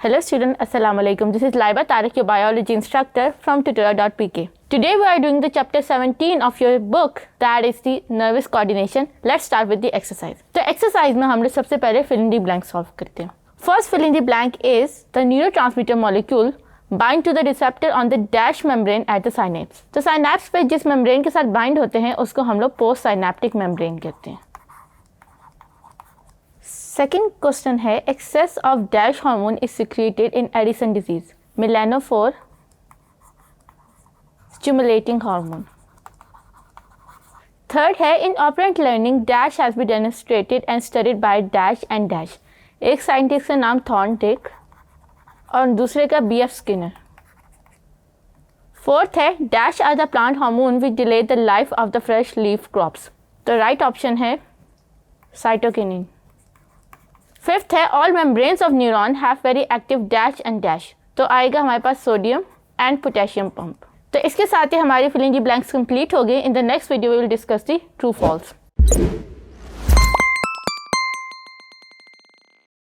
Hello student, Assalamu alaikum. This is Laiba Tariq, your biology instructor from tutoria.pk. Today we are doing the chapter 17 of your book, that is the nervous coordination. Let's start with the exercise. तो exercise में हम लोग सबसे पहले fill in the blank solve करते हैं. First fill in the blank is the neurotransmitter molecule bind to the receptor on the dash membrane at the synapse. तो synapse पे जिस membrane के साथ bind होते हैं उसको हम लोग post synaptic membrane कहते हैं. सेकेंड क्वेश्चन है excess of dash hormone is secreted in Addison disease. Melanophore stimulating hormone. Third है in operant learning dash has been demonstrated and studied by dash and dash. एक scientist का नाम Thorndike और दूसरे का BF स्किनर. फोर्थ है dash are the plant hormone which delay the life of the fresh leaf crops. तो right option है cytokinin. Fifth है all membranes of neuron have very active dash and dash. तो आएगा हमारे पास sodium and potassium pump. तो इसके साथ ही हमारी फिलिंग दी ब्लैंक्स कंप्लीट हो गई. In the next video we will discuss the true false.